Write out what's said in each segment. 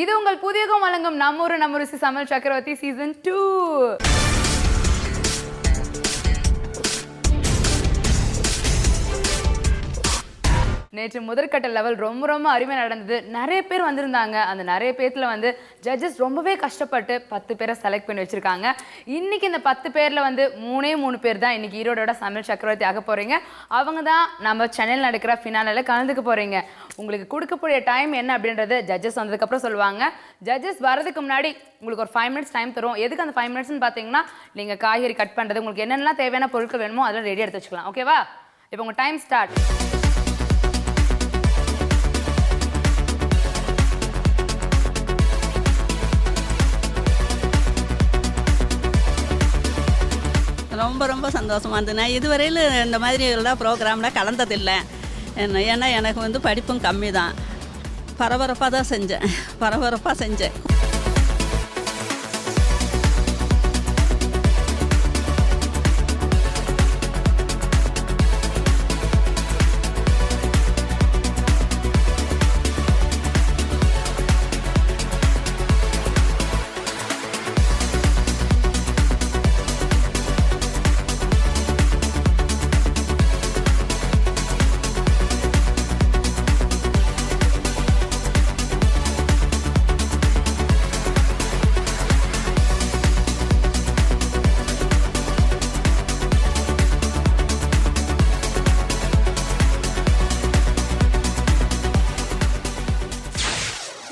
இது உங்கள் புதியகம் வழங்கும் நம்மூரு நம்மருசி சமையல் சக்கரவர்த்தி சீசன் 2. நேற்று முதற்கட்ட லெவல் ரொம்ப அருமையாக நடந்தது. நிறைய பேர் வந்திருந்தாங்க. அந்த நிறைய பேர்ல வந்து ஜட்ஜஸ் ரொம்பவே கஷ்டப்பட்டு 10 பேரை செலக்ட் பண்ணி வச்சிருக்காங்க. இன்னைக்கு இந்த 10 பேர்ல வந்து 3 பேர் தான் இன்னைக்கு ஈரோடோட சமையல் சக்கரவர்த்தி ஆக போறீங்க. அவங்க தான் நம்ம சென்னையில் நடக்கிற ஃபினாலில் கலந்துக்க போறீங்க. உங்களுக்கு கொடுக்கக்கூடிய டைம் என்ன அப்படின்றது ஜட்ஜஸ் வந்ததுக்கப்புறம் சொல்லுவாங்க. ஜட்ஜஸ் வரதுக்கு முன்னாடி உங்களுக்கு ஒரு 5 மினிட்ஸ் டைம் தரும். எதுக்கு அந்த 5 மினிட்ஸ்னு பார்த்தீங்கன்னா, நீங்கள் காய்கறி கட் பண்ணுறது, உங்களுக்கு என்னென்னலாம் தேவையான பொருட்கள் வேணுமோ அதெல்லாம் ரெடி எடுத்து வச்சுக்கலாம். ஓகேவா? இப்போ உங்கள் டைம் ஸ்டார்ட். ரொம்ப சந்தோஷமாக இருந்தது. நான் இதுவரையில் இந்த மாதிரி எல்லாம் ப்ரோக்ராமில் கலந்ததில்லை. ஏன்னா எனக்கு வந்து படிப்பும் கம்மி தான். பரபரப்பாக செஞ்சேன்.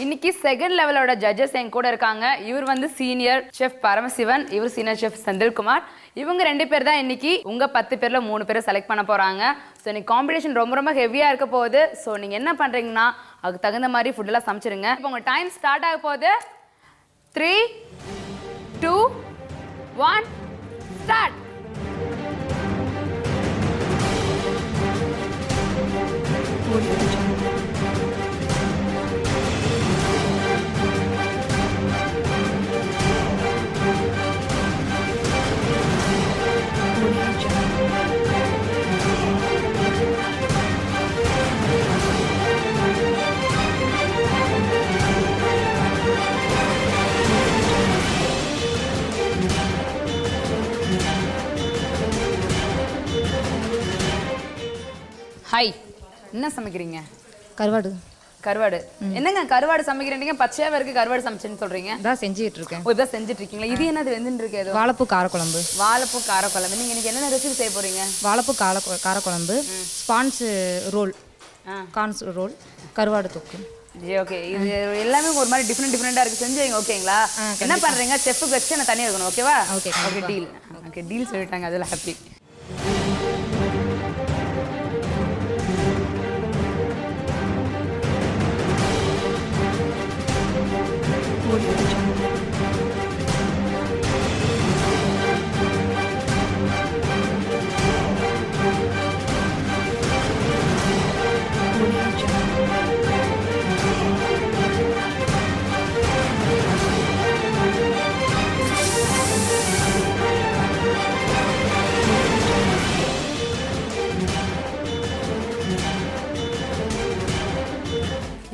இன்னைக்கு செகண்ட் லெவலோட ஜட்ஜஸ் என் கூட இருக்காங்க. இவர் வந்து சீனியர் செஃப் பரமசிவன், இவர் சீனியர் செஃப் செந்தில்குமார். இவங்க 2 பேர் தான் இன்னைக்கு உங்க 10 பேர்ல 3 பேரை செலக்ட் பண்ண போறாங்க. ஸோ இன்னைக்கு காம்படிஷன் ரொம்ப ஹெவியா இருக்க போகுது. ஸோ நீங்க என்ன பண்றீங்கன்னா அதுக்கு தகுந்த மாதிரி ஃபுட் எல்லாம் சமைச்சிருங்க. இப்போ உங்க டைம் ஸ்டார்ட் ஆக போகுது. 3, 2, 1 ஸ்டார்ட். ஹாய், என்ன சமைக்கிறீங்க? கருவாடு. என்னங்க கருவாடு சமைக்கிறீங்க? பச்சையாவே இருக்கு, கருவாடு சமைச்சேன்னு சொல்றீங்க. தான் செஞ்சுட்டு இருக்கேன். இதான் செஞ்சுட்டு இருக்கீங்களா? இது என்னது வெந்துட்டு இருக்கு? ஏதோ வாழைப்பூ காரக்குழம்பு. நீங்க இன்னைக்கு என்ன ரெசிபி செய்ய போறீங்க? வாழைப்பூ காரக்குழம்பு, ஸ்பான்ஸ் ரோல், கார்ன்ஸ் ரோல், கருவாடு தொக்கு. ஓகே, இது எல்லாமே ஒரு மாதிரி டிஃப்ரெண்டா இருக்கு. செஞ்சு வைங்க. ஓகேங்களா? என்ன பண்றீங்க? செஃப்க்கு வச்சு நான் தனியா இருக்கணும். ஓகேவா? Okay deal. ஓகே டீல் சொல்லிட்டாங்க, அதெல்லாம் ஹாப்பி.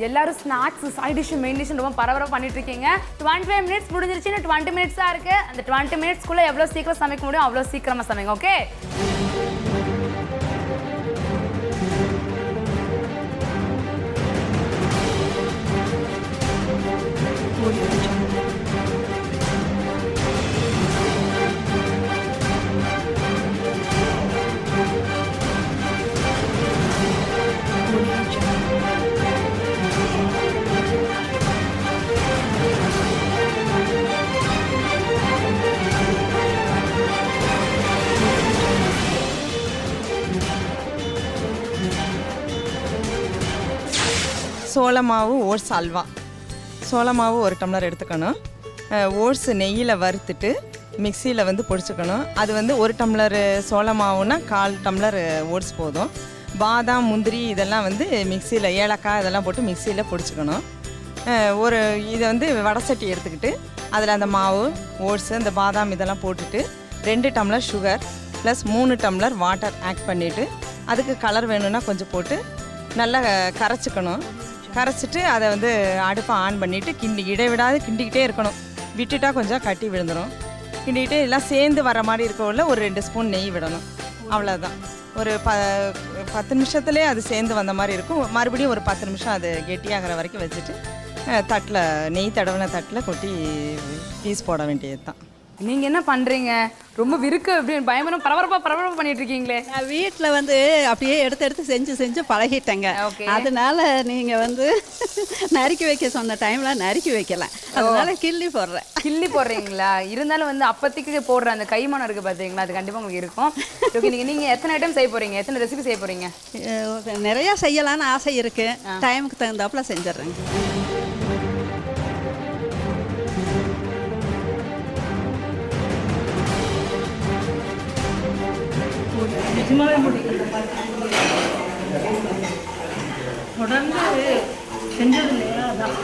எல்லாரும் snacks, side dish, main dish ரொம்ப பரபரப்பாக பண்ணிட்டு இருக்கீங்க. 25 மினிட்ஸ் முடிஞ்சிருச்சு. 20 மினிட்ஸ் தான் இருக்கு. அந்த 20 மினிட்ஸ்க்குள்ள எவ்வளோ சீக்கிரம் சமைக்க முடியும் அவ்வளோ சீக்கிரமா சமைங்க. ஓகே? சோள மாவு ஓட்ஸ் அல்வா. சோள மாவு 1 டம்ளர் எடுத்துக்கணும். ஓட்ஸ் நெய்யில் வறுத்துட்டு மிக்சியில் வந்து பொடிச்சுக்கணும். அது வந்து 1 டம்ளர் சோள மாவுன்னா 1/4 டம்ளர் ஓட்ஸ் போதும். பாதாம், முந்திரி இதெல்லாம் வந்து மிக்சியில், ஏலக்காய் இதெல்லாம் போட்டு மிக்சியில் பொடிச்சுக்கணும். இதை வந்து வடசட்டி எடுத்துக்கிட்டு அதில் அந்த மாவு, ஓட்ஸு, அந்த பாதாம் இதெல்லாம் போட்டுட்டு 2 tumbler sugar plus 3 tumbler water add பண்ணிவிட்டு அதுக்கு கலர் வேணும்னா கொஞ்சம் போட்டு நல்லா கரைச்சிக்கணும். கரைச்சிட்டு அதை வந்து அடுப்பை ஆன் பண்ணிவிட்டு இடைவிடாது கிண்டிக்கிட்டே இருக்கணும். விட்டுட்டா கொஞ்சம் கட்டி விழுந்துடும். கிண்டிக்கிட்டே எல்லாம் சேர்ந்து வர மாதிரி இருக்கவுள்ள ஒரு 2 ஸ்பூன் நெய் விடணும். அவ்வளோதான். ஒரு 10 நிமிஷத்துலேயே அது சேர்ந்து வந்த மாதிரி இருக்கும். மறுபடியும் ஒரு 10 நிமிஷம் அது கெட்டியாகிற வரைக்கும் வச்சுட்டு தட்டில் நெய் தடவின தட்டில் கொட்டி பீஸ் போட வேண்டியது தான். நீங்க என்ன பண்றீங்க? ரொம்ப விருக்கு அப்படின்னு பயங்கரம் பரபரப்பா பண்ணிட்டு இருக்கீங்களே. நான் வீட்டில் வந்து அப்படியே எடுத்து செஞ்சு பழகிட்டேங்க. Okay. அதனால நீங்கள் வந்து நறுக்கி வைக்க சொன்ன டைமில் நறுக்கி வைக்கல, அதனால கிள்ளி போடுறேன். கிள்ளி போடுறீங்களா? இருந்தாலும் வந்து அப்பத்திக்கு போடுற அந்த கைமானம் இருக்கு பார்த்தீங்களா, அது கண்டிப்பாக உங்களுக்கு இருக்கும். ஓகே, நீங்கள் எத்தனை ஐட்டம் செய்ய போறீங்க? எத்தனை ரெசிபி செய்ய போறீங்க? நிறையா செய்யலான்னு ஆசை இருக்குது. டைமுக்கு தகுந்தாப்புல செஞ்சிடுறேங்க. தொடர்ந்து செஞ்சது இல்லையா, அதான்.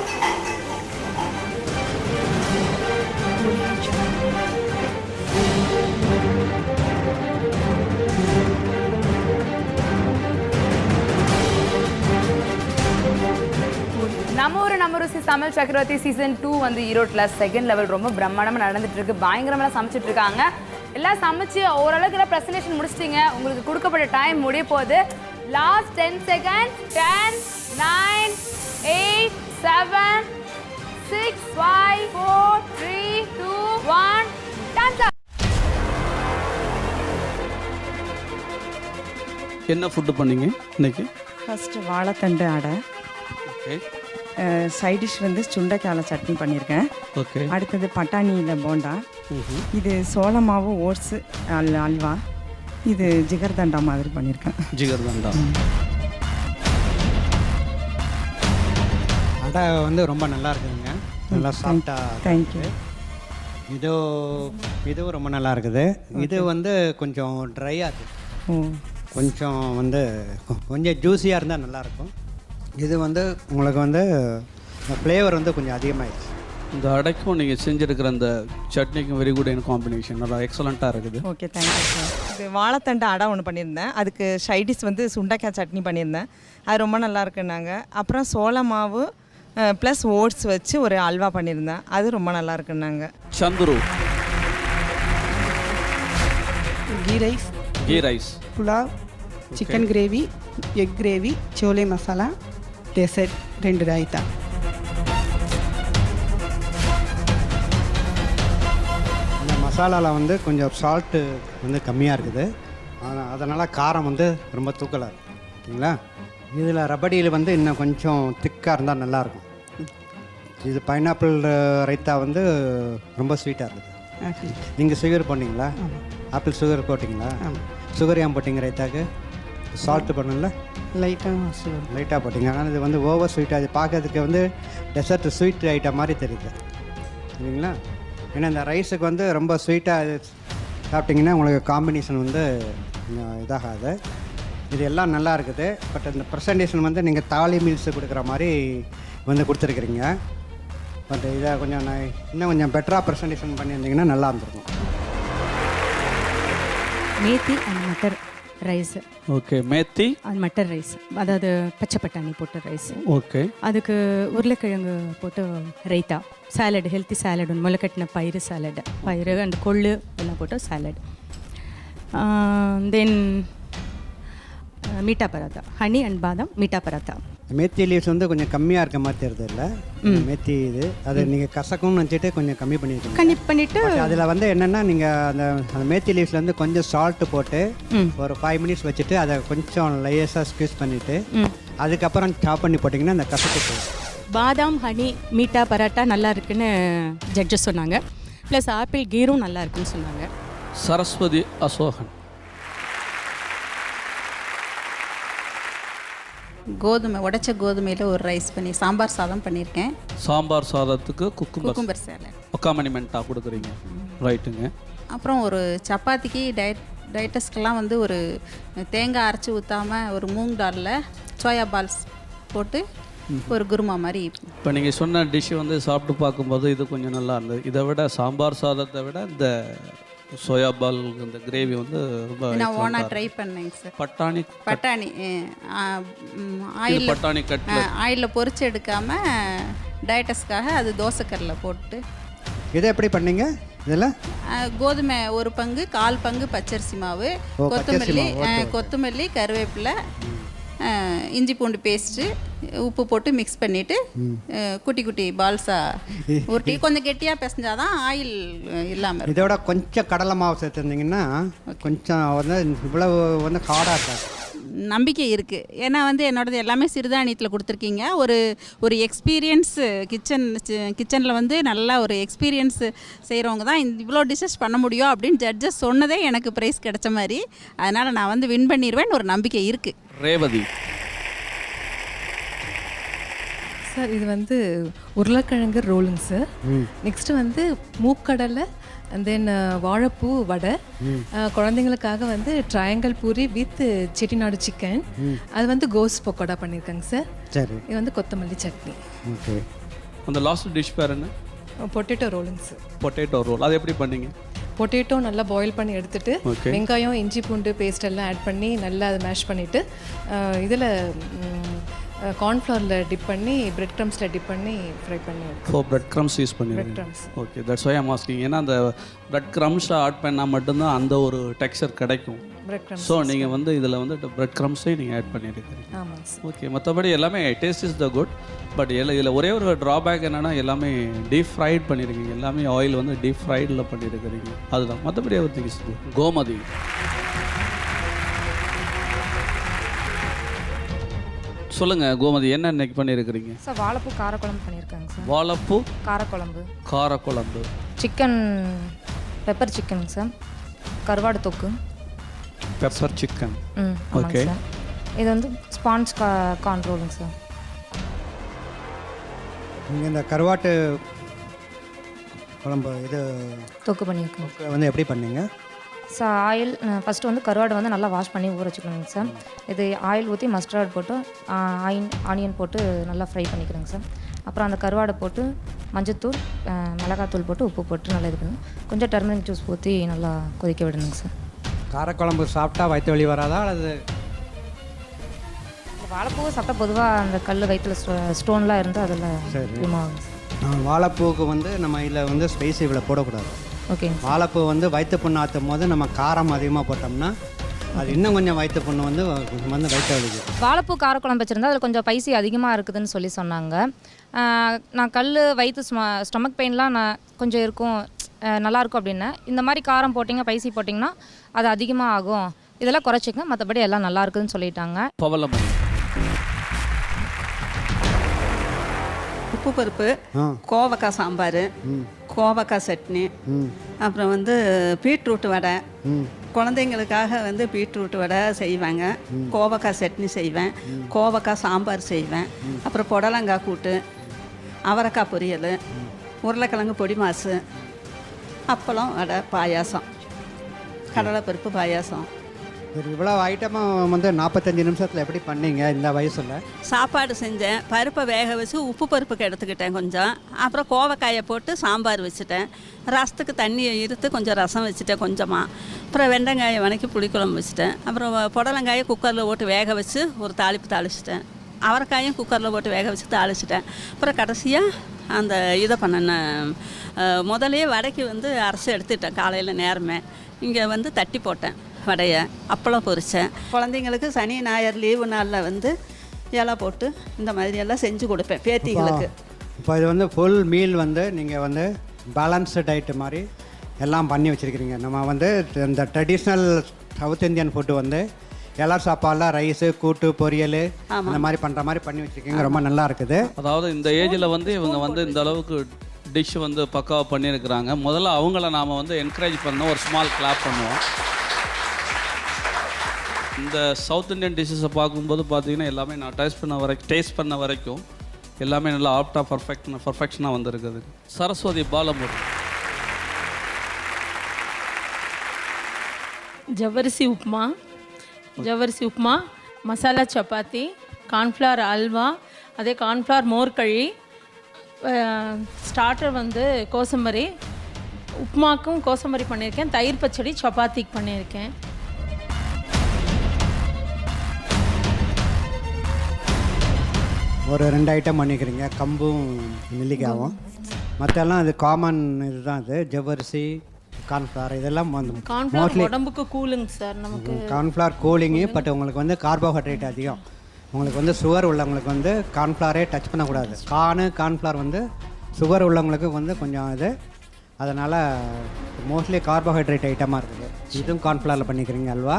நம்ம ருசி சமையல் சக்கரவர்த்தி சீசன் 2 வந்து ஈரோட்டில் செகண்ட் லெவல் ரொம்ப பிரம்மாண்டமாக நடந்துட்டு இருக்கு. பயங்கரமாக சமைச்சிட்டு இருக்காங்க. எல்லாம் சமைச்சு ஓரளவுக்கு எல்லாம் ப்ரெசன்டேஷன் முடிச்சிட்டிங்க. உங்களுக்கு கொடுக்கப்பட்ட டைம் முடிய போகுது. Last 10 second. 10, 9, 8, 7, 6, 5, 4, 3, 2, 1. டான்ஸ். என்ன ஃபுட்டு பண்ணீங்க இன்னைக்கு? ஃபஸ்ட்டு வாழைத்தண்டு அடை. ஓகே சைட் டிஷ் வந்து சுண்டைக்காய் சட்னி பண்ணியிருக்கேன். ஓகே. அடுத்தது பட்டாணியில் போண்டா. இது சோள மாவு ஓட்ஸு அல்வா. இது ஜிகர்தண்டா மாதிரி பண்ணியிருக்கேன். ஜிகர்தண்டா. அடை வந்து ரொம்ப நல்லா இருக்குதுங்க. நல்லா சாப்பிட்டா. தேங்க்யூ. இதுவும் ரொம்ப நல்லா இருக்குது. இது வந்து கொஞ்சம் ட்ரையாக இருக்குது. கொஞ்சம் வந்து கொஞ்சம் ஜூஸியாக இருந்தால் நல்லாயிருக்கும். இது வந்து உங்களுக்கு வந்து ஃப்ளேவர் வந்து கொஞ்சம் அதிகமாகிடுச்சு. இந்த அடைக்கும் நீங்கள் செஞ்சுருக்கிற அந்த சட்னிக்கும் வெரி குட் இன் காம்பினேஷன். நல்லா எக்ஸலண்ட்டாக இருக்குது. Okay, thank you sir. இது வாழைத்தண்டு அடை ஒன்று பண்ணியிருந்தேன். அதுக்கு சைடிஷ் வந்து சுண்டைக்காய் சட்னி பண்ணியிருந்தேன். அது ரொம்ப நல்லா இருக்குன்னாங்க. அப்புறம் சோள மாவு ப்ளஸ் ஓட்ஸ் வச்சு ஒரு அல்வா பண்ணியிருந்தேன். அது ரொம்ப நல்லா இருக்குன்னாங்க. Chandru. Ghee rice pulao chicken gravy egg gravy chole masala dessert 2 raita. இந்த மசாலாவில் வந்து கொஞ்சம் சால்ட்டு வந்து கம்மியாக இருக்குது. அதனால் காரம் வந்து ரொம்ப தூக்கலாக இருக்குது. ஓகேங்களா? இதில் ரபடியில் வந்து இன்னும் கொஞ்சம் திக்காக இருந்தால் நல்லாயிருக்கும். இது பைனாப்பிள் ரைத்தா வந்து ரொம்ப ஸ்வீட்டாக இருக்குது. நீங்கள் சுகர் போட்டிங்களா? ஆப்பிள் சுகர் போட்டிங்களா? சுகர் ஏன் போட்டிங்க ரைத்தாக்கு? சால்ட்டு பண்ணல, லைட்டாக போட்டிங்க. ஆனால் இது வந்து ஓவர் ஸ்வீட்டாக, இது பார்க்கறதுக்கு வந்து டெசர்ட் ஸ்வீட் ஐட்டம் மாதிரி தெரியுது இல்லைங்களா? ஏன்னா இந்த ரைஸுக்கு வந்து ரொம்ப ஸ்வீட்டாக சாப்பிட்டிங்கன்னா உங்களுக்கு காம்பினேஷன் வந்து கொஞ்சம் இதாகாது. இது எல்லாம் நல்லா இருக்குது. பட் இந்த ப்ரெசன்டேஷன் வந்து நீங்கள் தாலி மீல்ஸு கொடுக்குற மாதிரி வந்து கொடுத்துருக்குறீங்க. பட் இதை கொஞ்சம் நான் இன்னும் கொஞ்சம் பெட்டராக ப்ரெசன்டேஷன் பண்ணியிருந்தீங்கன்னா நல்லா இருந்திருக்கும். Methi and matar rice. Okay. Methi and matar rice, அதாவது பச்சை பட்டாணி போட்ட ரைஸ். ஓகே. அதுக்கு உருளைக்கிழங்கு போட்டு ரைத்தா, சாலட், ஹெல்த்தி சாலட், ஒன்று முளைக்கட்டின பயிறு சாலட், பயிறு அண்ட் கொள்ளு எல்லாம் போட்டு salad. Then meetha paratha, honey and பாதாம் மீட்டா பராத்தா. மேத்தி லீவ்ஸ் வந்து கொஞ்சம் கம்மியாக இருக்க மாதிரி தெரியுது இல்லை? மேத்தி இது அது நீங்கள் கசக்கும்னு நினச்சிட்டு கொஞ்சம் கம்மி பண்ணிட்டு அதில் வந்து என்னென்னா நீங்கள் அந்த மேத்தி லீவ்ஸில் வந்து கொஞ்சம் சால்ட்டு போட்டு ஒரு 5 மினிட்ஸ் வச்சுட்டு அதை கொஞ்சம் லேஸாக ஸ்க்வீஸ் பண்ணிவிட்டு அதுக்கப்புறம் சாப் பண்ணி போட்டிங்கன்னா அந்த கசக்கு போகும். பாதாம் ஹனி மீட்டா பராட்டா நல்லா இருக்குன்னு ஜட்ஜஸ் சொன்னாங்க. ப்ளஸ் ஆப்பிள் கீரும் நல்லா இருக்குன்னு சொன்னாங்க. சரஸ்வதி அசோகன். கோதுமை, உடைச்ச கோதுமையில் ஒரு ரைஸ் பண்ணி சாம்பார் சாதம் பண்ணியிருக்கேன். சாம்பார் சாதத்துக்கு குக்கும்பர் சாலட் அக்காமனிமெண்ட்டாக கொடுக்குறீங்க. ரைட்டுங்க. அப்புறம் ஒரு சப்பாத்திக்கு டைட்டஸ்க்கெல்லாம் வந்து ஒரு தேங்காய் அரைச்சி ஊற்றாமல் ஒரு மூங் டாலில் சோயா பால்ஸ் போட்டு ஒரு குருமா மாதிரி. இப்போ நீங்கள் சொன்ன டிஷ்ஷு வந்து சாப்பிட்டு பார்க்கும்போது இது கொஞ்சம் நல்லா இருந்தது. இதை விட சாம்பார் சாதத்தை விட இந்த சோயா பால் இந்த கிரேவி வந்து ரொம்ப நான் ஓனாக excellent-ஆ ட்ரை இருக்கும். பண்ணேங்க சார். பட்டாணி பட்டாணி இது ஆயில் பட்டாணி கட்லட். ஆயிலில் பொரிச்சு எடுக்காமல் டயட்டஸ்க்காக அது தோசைக்கல்லில் போட்டு இதை எப்படி பண்ணீங்க இதில்? கோதுமை 1 பங்கு 1/4 பங்கு பச்சரிசி மாவு, ஓ, பச்சரிசி கொத்தமல்லி மாவு, ஓகே, ஓகே. கொத்தமல்லி கருவேப்பிலை இஞ்சி பூண்டு பேஸ்ட்டு உப்பு போட்டு மிக்ஸ் பண்ணிவிட்டு குட்டி குட்டி பால்ஸாக உருட்டி கொஞ்சம் கெட்டியாக பிசைஞ்சாதான் ஆயில் இல்லாமல் இருக்கும். இதோட கொஞ்சம் கடலை மாவு சேர்த்துருந்தீங்கன்னா கொஞ்சம் வந்து இவ்வளவு வந்து ஹார்டாக இருக்காது. நம்பிக்கை இருக்குது. ஏன்னா வந்து என்னோடது எல்லாமே சிறுதானியத்தில் கொடுத்துருக்கீங்க. ஒரு எக்ஸ்பீரியன்ஸ் கிச்சனில் வந்து நல்லா ஒரு எக்ஸ்பீரியன்ஸ் செய்கிறவங்க தான் இவ்வளோ டிஷ்ஷஸ் பண்ண முடியும் அப்படின்னு ஜட்ஜஸ் சொன்னதே எனக்கு ப்ரைஸ் கிடைச்ச மாதிரி. அதனால் நான் வந்து வின் பண்ணிடுவேன்னு ஒரு நம்பிக்கை இருக்குது. ரேவதி. சார் இது வந்து உருளைக்கிழங்கு ரோலுங்க சார். நெக்ஸ்ட்டு வந்து மூக்கடலை அண்ட் தென் வாழைப்பூ வடை. குழந்தைங்களுக்காக வந்து triangle puri with Chettinad chicken. அது வந்து கோஸ் பக்கோடா பண்ணியிருக்காங்க சார். சரி. இது வந்து கொத்தமல்லி சட்னி. ஓகே. அந்த லாஸ்ட் டிஷ் பேர் என்ன? பொட்டேட்டோ ரோலுங்க சார். Potato roll. அது எப்படி பண்ணீங்க? பொட்டேட்டோ நல்லா பாயில் பண்ணி எடுத்துட்டு Okay. வெங்காயம் இஞ்சி பூண்டு பேஸ்ட் எல்லாம் ஆட் பண்ணி நல்லா அதை மேஷ் பண்ணிவிட்டு இதில் கார்ன்ஃப்ளவரில் டிப் பண்ணி பிரெட் க்ரம்ஸில் டிப் பண்ணி ஃப்ரை பண்ணி எடுத்து பிரெட் க்ரம்ஸ் யூஸ் பிரெட் பண்ணிடுங்க. Crumbs. Okay, that's why I'm asking. ஏன்னா அந்த பிரெட் க்ரம்ஸை ஆட் பண்ணால் மட்டும்தான் அந்த ஒரு டெக்ஸ்சர் கிடைக்கும். Bread crumbs. ஸோ நீங்கள் வந்து இதில் வந்து பிரெட் க்ரம்ஸையும் நீங்கள் ஆட் பண்ணியிருக்கீங்க. ஆமாங்க சார். ஓகே, மற்றபடி எல்லாமே taste is the good. But இதில் ஒரே ஒரு ட்ராபேக் என்னென்னா எல்லாமே டீப் ஃப்ரைட் பண்ணியிருக்கீங்க. எல்லாமே ஆயில் வந்து டீப் ஃப்ரைடில் பண்ணியிருக்கிறீங்க. அதுதான். மற்றபடி அவர் திங்ஸ் குட். கோமதி. சொல்லுங்கள் கோமதி, என்ன இன்னைக்கு பண்ணியிருக்கிறீங்க? சார் வாழைப்பூ காரக்குழம்பு பண்ணியிருக்காங்க சார். வாழைப்பூ காரக்குழம்பு, காரக்குழம்பு, சிக்கன் பெப்பர் சிக்கன் சார், கருவாடு தொக்கு. Pepper chicken. ஆமாங்க Okay. சார். இது வந்து ஸ்பான்ஸ் கார்ன் ரோலுங்க சார். நீங்கள் இந்த கருவாட்டு குழம்பு இது தொக்கு பண்ணியிருக்கோம் வந்து எப்படி பண்ணீங்க? சார் ஆயில் ஃபஸ்ட்டு வந்து கருவாடை வந்து நல்லா வாஷ் பண்ணி ஊற வச்சுக்கணுங்க சார். இது ஆயில் ஊற்றி மஸ்டர்ட் போட்டு ஆனியன் போட்டு நல்லா ஃப்ரை பண்ணிக்கிறேங்க சார். அப்புறம் அந்த கருவாடை போட்டு மஞ்சத்தூள் மிளகாத்தூள் போட்டு உப்பு போட்டு நல்லா இது பண்ணணும். கொஞ்சம் டர்மரிக் ஜூஸ் ஊற்றி நல்லா கொதிக்க விடணுங்க சார். காரக்குழம்பு சாப்பிட்டா வயிற்று வலி வராதா அல்லது? வாழைப்பூவை சாப்பிட்டா பொதுவாக அந்த கல் வயிற்றுல ஸ்டோன்லாம் இருந்தால் அதில் சரி. ரிமூவ் ஆகுங்க சார். வாழைப்பூவுக்கு வந்து நம்ம இதில் வந்து ஸ்பைசி இவ்வளோ போடக்கூடாது. ஓகேங்க சார். வாழைப்பூ வந்து வயிற்று புண்ணு ஆற்றும் போது நம்ம காரம் அதிகமாக போட்டோம்னா அது இன்னும் கொஞ்சம் வயிற்று புண்ணு வந்து வயிற்று வலிக்கும். வாழைப்பூ காரக்குழம்பு வச்சுருந்தா அதில் கொஞ்சம் பைசி அதிகமாக இருக்குதுன்னு சொல்லி சொன்னாங்க. நான் கல் வயிற்று ஸ்டொமக் பெயின்லாம் நான் கொஞ்சம் இருக்கும் நல்லாயிருக்கும் அப்படின்னு. இந்த மாதிரி காரம் போட்டிங்க பைசி போட்டிங்கன்னா அது அதிகமாக ஆகும், இதெல்லாம் குறைச்சிங்க, மற்றபடி எல்லாம் நல்லா இருக்குதுன்னு சொல்லிட்டாங்க. பவளமணி. உப்பு பருப்பு, கோவக்காய் சாம்பார், கோவக்காய் சட்னி, அப்புறம் வந்து பீட்ரூட் வடை. குழந்தைங்களுக்காக வந்து பீட்ரூட் வடை செய்வாங்க. கோவக்காய் சட்னி செய்வேன், கோவக்காய் சாம்பார் செய்வேன். அப்புறம் புடலங்காய் கூட்டு, அவரைக்காய் பொரியல், உருளைக்கிழங்கு பொடி மாசு, அப்பளம் வடை, பாயாசம், கடலைப்பருப்பு பாயாசம். சரி, இவ்வளோ ஐட்டமும் வந்து 45 நிமிஷத்தில் எப்படி பண்ணீங்க இந்த வயசில்? சாப்பாடு செஞ்சேன். பருப்பை வேக வச்சு உப்பு பருப்புக்கு எடுத்துக்கிட்டேன் கொஞ்சம். அப்புறம் கோவக்காயை போட்டு சாம்பார் வச்சுட்டேன். ரசத்துக்கு தண்ணியை இருத்து கொஞ்சம் ரசம் வச்சுட்டேன் கொஞ்சமாக. அப்புறம் வெண்டைக்காயை வதக்கி புளிக்குழம்பு வச்சுட்டேன். அப்புறம் புடலங்காயை குக்கரில் போட்டு வேக வச்சு ஒரு தாளிப்பு தாளிச்சிட்டேன். அவரைக்காயும் குக்கரில் போட்டு வேக வச்சு தாளிச்சிட்டேன். அப்புறம் கடைசியாக அந்த இதை பண்ணினேன். முதலே வடைக்கு வந்து அரைச்சி எடுத்துட்டேன் காலையில் நேரமே. இங்கே வந்து தட்டி போட்டேன் வடையை, அப்பளம் பொரித்தேன். குழந்தைங்களுக்கு சனி ஞாயிறு லீவு நாளில் வந்து இலை போட்டு இந்த மாதிரியெல்லாம் செஞ்சு கொடுப்பேன் பேத்திங்களுக்கு. இப்போ இது வந்து ஃபுல் மீல் வந்து நீங்கள் வந்து பேலன்ஸ்டு டயட்டு மாதிரி எல்லாம் பண்ணி வச்சுருக்கிறீங்க. நம்ம வந்து இந்த ட்ரெடிஷ்னல் சவுத் இந்தியன் ஃபுட்டு வந்து எல்லா சாப்பாடுலாம் ரைஸு கூட்டு பொரியல் அந்த மாதிரி பண்ணுற மாதிரி பண்ணி வச்சுருக்கீங்க. ரொம்ப நல்லா இருக்குது. அதாவது இந்த ஏஜில் வந்து இவங்க வந்து இந்த அளவுக்கு டிஷ் வந்து பக்காவாக பண்ணியிருக்கிறாங்க. முதல்ல அவங்கள நாம் வந்து என்கரேஜ் பண்ண ஒரு ஸ்மால் கிளாப் பண்ணுவோம். இந்த சவுத் இந்தியன் டிஷ்ஷஸை பார்க்கும்போது பார்த்தீங்கன்னா எல்லாமே நான் டேஸ்ட் பண்ண வரைக்கும் எல்லாமே நல்லா ஆப்டாக பர்ஃபெக்ஷனாக வந்திருக்குது. சரஸ்வதி பாலமுரு. ஜவ்வரிசி உப்புமா, மசாலா சப்பாத்தி, கார்ன்ஃப்ளவர் அல்வா, அதே கார்ன்ஃப்ளவர் மோர்கழி, ஸ்டார்டர் வந்து கோசம்பரி, உப்புமாக்கும் கோசம்பரி பண்ணியிருக்கேன், தயிர் பச்சடி சப்பாத்திக்கு பண்ணியிருக்கேன். ஒரு 2 ஐட்டம் பண்ணிக்கிறீங்க, கம்பும் நெல்லிக்காவும். மற்றெல்லாம் அது காமன் இதுதான். அது ஜவ்வரிசி, கார்ன்ஃப்ளவர் இதெல்லாம் வந்து கார்ன்ஃப்ளவர் உடம்புக்கு கூலிங் சார். நமக்கு கார்ன்ஃப்ளவர் கூலிங்கு, பட் உங்களுக்கு வந்து கார்போஹைட்ரேட் அதிகம். உங்களுக்கு வந்து சுகர் உள்ளவங்களுக்கு வந்து கார்ன்ஃப்ளவரே டச் பண்ணக்கூடாது. கார்ன்ஃப்ளவர் வந்து சுகர் உள்ளவங்களுக்கு வந்து கொஞ்சம் இது, அதனால் மோஸ்ட்லி கார்போஹைட்ரேட் ஐட்டமாக இருக்குது. இதுவும் கார்ன்ஃப்ளவரில் பண்ணிக்கிறீங்க அல்வா,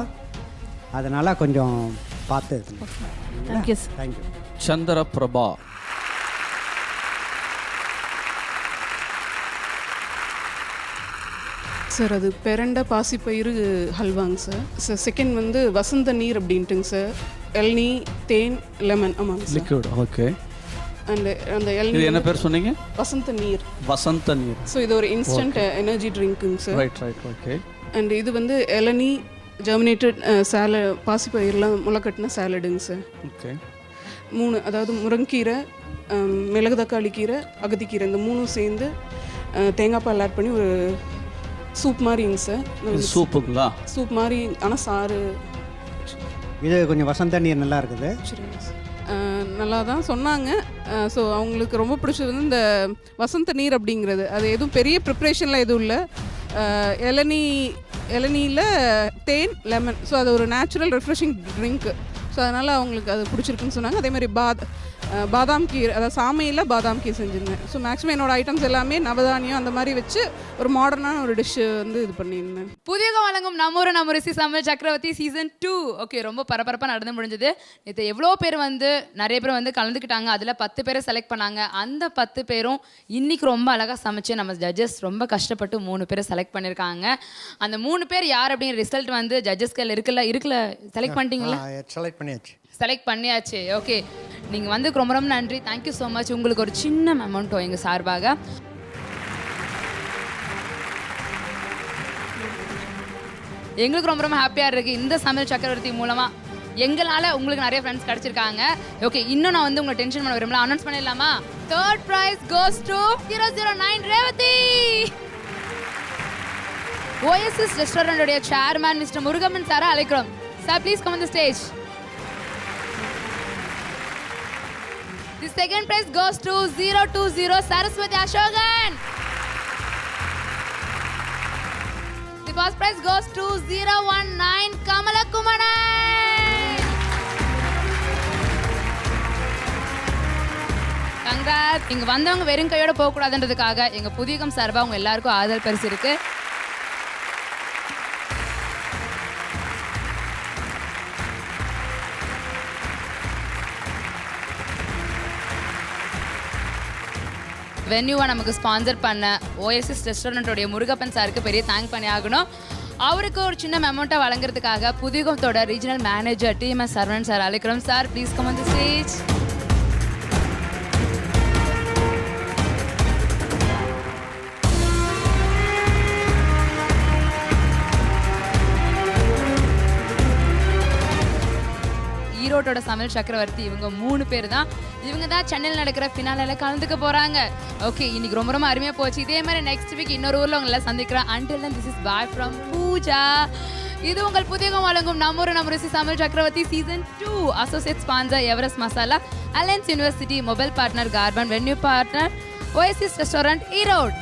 அதனால் கொஞ்சம் பார்த்து இது. Thank you sir. தேங்க்யூ. சந்திர பிரபா. சார் அது பெரண்ட பாசிப்பயிறு ஹல்வாங்க சார். செகண்ட் வந்து வசந்த நீர் அப்படின்ட்டுங்க சார். இளநீ, தேன், லெமன். ஆமாங்க சார். லிக்விட். ஓகே. அண்ட் அந்த இது இளநீ என்ன பேர் சொன்னீங்க? வசந்த நீர். வசந்த நீர். ஸோ இது ஒரு இன்ஸ்டன்ட் எனர்ஜி ட்ரிங்க்குங்க sir. Right right. Okay. And இது வந்து இளநீ, ஜெர்மினேட்டட் பாசிப்பயிரெலாம் முளைக்கட்டின சாலடுங்க சார். ஓகே. 3, அதாவது முருங்கீரை, மிளகு தக்காளி கீரை, அகத்திக்கீரை, இந்த 3 சேர்ந்து தேங்காய் பால் ஆட் பண்ணி ஒரு சூப் மாதிரிங்க சார். சூப்புங்களா? சூப் மாதிரி, ஆனால் சாறு. இது கொஞ்சம் வசந்த நீர் நல்லா இருக்குது. சரிங்க சார். நல்லா தான் சொன்னாங்க. ஸோ அவங்களுக்கு ரொம்ப பிடிச்சது வந்து இந்த வசந்த நீர் அப்படிங்கிறது. அது எதுவும் பெரிய ப்ரிப்ரேஷன்லாம் எதுவும் இல்லை. இளநீயில் தேன், லெமன். ஸோ அது ஒரு நேச்சுரல் ரெஃப்ரெஷிங் ட்ரிங்க்கு. ஸோ அதனால் அவங்களுக்கு அது பிடிச்சிருக்குன்னு சொன்னாங்க. அதே மாதிரி பாதாம் கீரை, அதாவது சாமையில் பாதாம் கீரை செஞ்சுருந்தேன். ஸோ மேக்ஸிமம் என்னோடய ஐட்டம்ஸ் எல்லாமே நவதானியம் அந்த மாதிரி வச்சு ஒரு மாடர்னான ஒரு டிஷ்ஷு வந்து இது பண்ணியிருந்தேன். புதியகம் வழங்கும் நம்ம ருசி சமையல் சக்கரவர்த்தி சீசன் 2. ஓகே, ரொம்ப பரபரப்பாக நடந்து முடிஞ்சது. இது எவ்வளோ பேர் வந்து நிறைய பேர் வந்து கலந்துக்கிட்டாங்க. அதில் 10 பேரை செலக்ட் பண்ணாங்க. அந்த 10 பேரும் இன்றைக்கி ரொம்ப அழகாக சமைச்சு நம்ம ஜட்ஜஸ் ரொம்ப கஷ்டப்பட்டு 3 பேரை செலக்ட் பண்ணியிருக்காங்க. அந்த 3 பேர் யார் அப்படிங்கிற ரிசல்ட் வந்து ஜட்ஜஸ் கையில் இருக்குல்ல செலக்ட் பண்ணிட்டீங்களா? செலக்ட் பண்ணியாச்சு. ஓகே, நீங்கள் வந்து ரொம்ப ரொம்ப நன்றி. Thank you so much. உங்களுக்கு ஒரு சின்ன மெமோண்டோ எங்கள் சார்பாக. எங்களுக்கு ரொம்ப ரொம்ப ஹாப்பியாக இருக்குது இந்த சமையல் சக்கரவர்த்தி மூலமாக எங்களால் உங்களுக்கு நிறைய ஃப்ரெண்ட்ஸ் கிடச்சிருக்காங்க. ஓகே, இன்னும் நான் வந்து உங்களை டென்ஷன் பண்ண விரும்பல. அனௌன்ஸ் பண்ணிடலாமா? 3rd prize goes to 009 Revathi. OSS ரெஸ்டாரண்டோடைய சேர்மேன் மிஸ்டர் முருகமன் சாரை அழைக்கிறோம். Sir, please come on the stage. The second prize goes to 020 Saraswati Ashokan. The first prize goes to 019 Kamala Kumaran. Congrats. இங்க வந்தவங்க வெறும் கையோட போக கூடாதுன்றதுக்காக எங்க புதியகம் சார்பா உங்க எல்லாருக்கும் ஆதல் பரிசு இருக்கு. வென்யூவை நமக்கு ஸ்பான்சர் பண்ண ஓஎஸ்எஸ் ரெஸ்டாரண்ட்டோடைய முருகப்பன் சாருக்கு பெரிய தேங்க் பண்ணி ஆகணும். அவருக்கு ஒரு சின்ன மெமோட்டை வழங்குறதுக்காக புதியகத்தோட regional manager TMS Saravanan sir அழைக்கிறோம். Sir, please come on the stage. ஈரோட்டோட சமையல் சக்கரவர்த்தி இவங்க 3 பேர் தான். இவங்க தான் சென்னையில் நடக்கிற ஃபினாலில் கலந்துக்க போகிறாங்க. ஓகே, இன்னைக்கு ரொம்ப ரொம்ப அருமையாக போச்சு. இதே மாதிரி நெக்ஸ்ட் வீக் இன்னொரு ஊரில் உங்களை சந்திக்கிறேன். Until then this is bye from Pooja. இது உங்கள் புதியகம் வழங்கும் நம்ம ருசி சமையல் சக்கரவர்த்தி season 2. Associate sponsor Everest masala, alliance university, mobile partner Karbonn, venue partner OSS restaurant Erode.